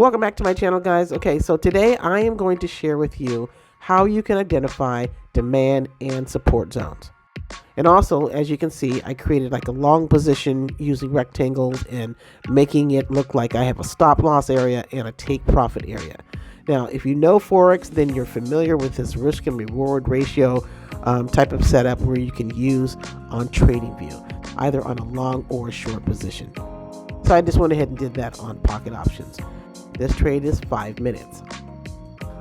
Welcome back to my channel, guys. Okay, so today I am going to share with you how you can identify demand and support zones. And also, as you can see, I created like a long position using rectangles and making it look like I have a stop loss area and a take profit area. Now, if you know Forex, then you're familiar with this risk and reward ratio type of setup where you can use on TradingView, either on a long or a short position. So I just went ahead and did that on pocket options. This trade is 5 minutes.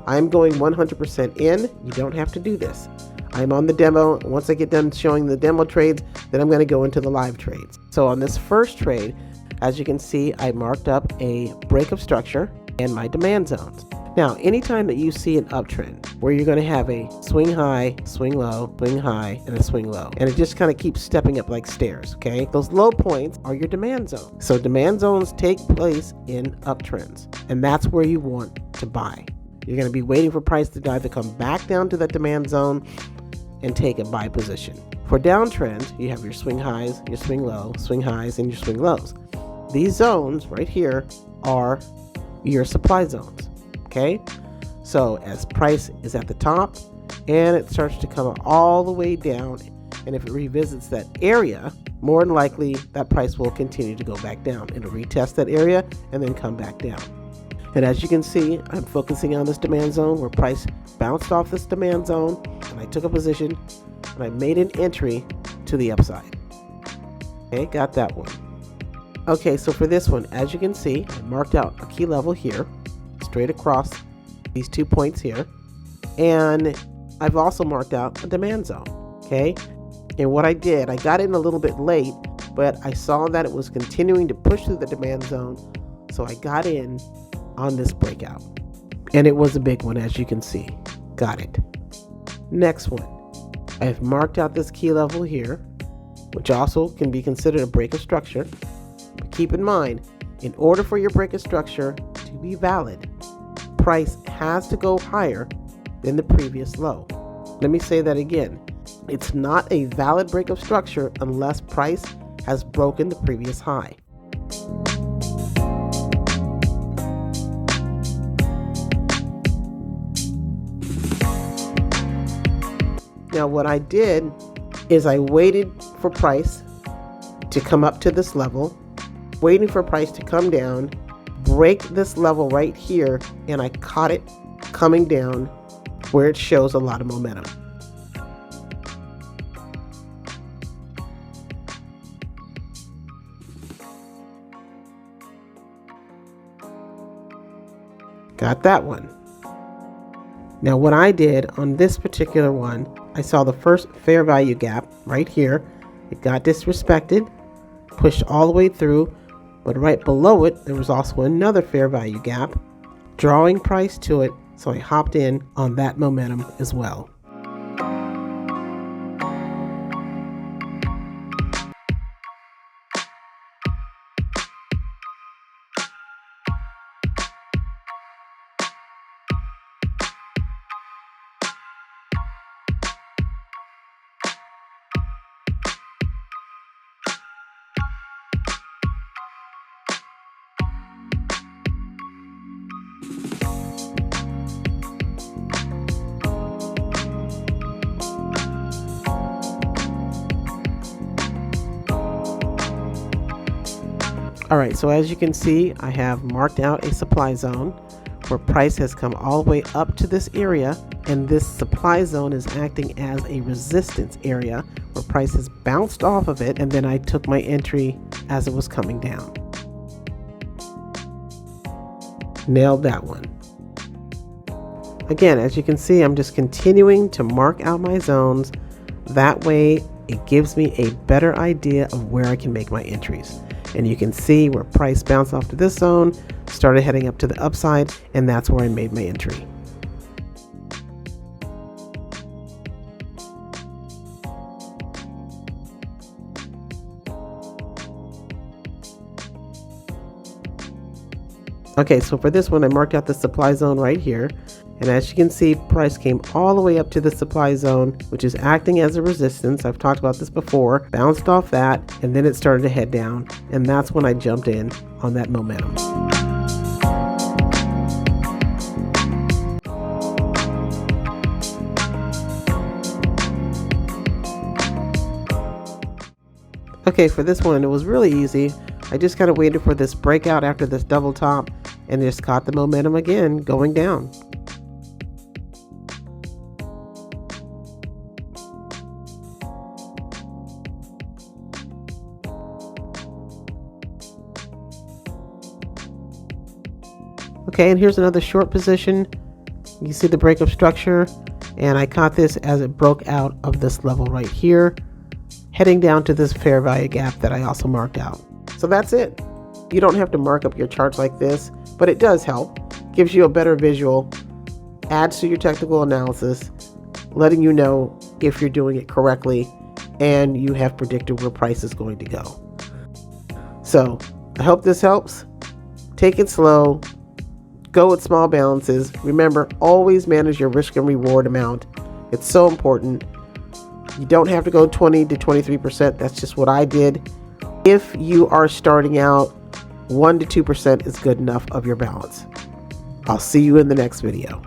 I'm going 100% in. You don't have to do this. I'm on the demo. Once I get done showing the demo trades, then I'm going to go into the live trades. So on this first trade, as you can see, I marked up a break of structure and my demand zones. Now, anytime that you see an uptrend where you're going to have a swing high, swing low, swing high, and a swing low, and it just kind of keeps stepping up like stairs, okay? Those low points are your demand zones. So demand zones take place in uptrends, and that's where you want to buy. You're going to be waiting for price to either come back down to that demand zone and take a buy position. For downtrends, you have your swing highs, your swing low, swing highs, and your swing lows. These zones right here are your supply zones. Okay, so as price is at the top and it starts to come all the way down, and if it revisits that area, more than likely that price will continue to go back down. It'll retest that area and then come back down. And as you can see, I'm focusing on this demand zone where price bounced off this demand zone, and I took a position and I made an entry to the upside. Okay, got that one. Okay, so for this one, as you can see, I marked out a key level here, straight across these 2 points here, and I've also marked out a demand zone. Okay, and what I did, I got in a little bit late, but I saw that it was continuing to push through the demand zone, so I got in on this breakout, and it was a big one, as you can see. Got it. Next one, I've marked out this key level here, which also can be considered a break of structure. But keep in mind, in order for your break of structure to be valid, price has to go higher than the previous low. Let me say that again. It's not a valid break of structure unless price has broken the previous high. Now what I did is I waited for price to come up to this level, waiting for price to come down, break this level right here, and I caught it coming down where it shows a lot of momentum. Got that one. Now what I did on this particular one, I saw the first fair value gap right here. It got disrespected, pushed all the way through, but right below it, there was also another fair value gap, drawing price to it, so I hopped in on that momentum as well. Alright, so as you can see, I have marked out a supply zone where price has come all the way up to this area, and this supply zone is acting as a resistance area where price has bounced off of it, and then I took my entry as it was coming down. Nailed that one. Again, as you can see, I'm just continuing to mark out my zones. That way it gives me a better idea of where I can make my entries. And you can see where price bounced off to this zone, started heading up to the upside, and that's where I made my entry. Okay, so for this one, I marked out the supply zone right here. And as you can see, price came all the way up to the supply zone, which is acting as a resistance. I've talked about this before, bounced off that, and then it started to head down. And that's when I jumped in on that momentum. Okay, for this one, it was really easy. I just kind of waited for this breakout after this double top and just caught the momentum again going down. Okay, and here's another short position. You see the breakup structure, and I caught this as it broke out of this level right here, heading down to this fair value gap that I also marked out. So that's it. You don't have to mark up your charts like this, but it does help. Gives you a better visual, adds to your technical analysis, letting you know if you're doing it correctly, and you have predicted where price is going to go. So I hope this helps. Take it slow. Go with small balances. Remember, always manage your risk and reward amount. It's so important. You don't have to go 20 to 23%. That's just what I did. If you are starting out, 1 to 2% is good enough of your balance. I'll see you in the next video.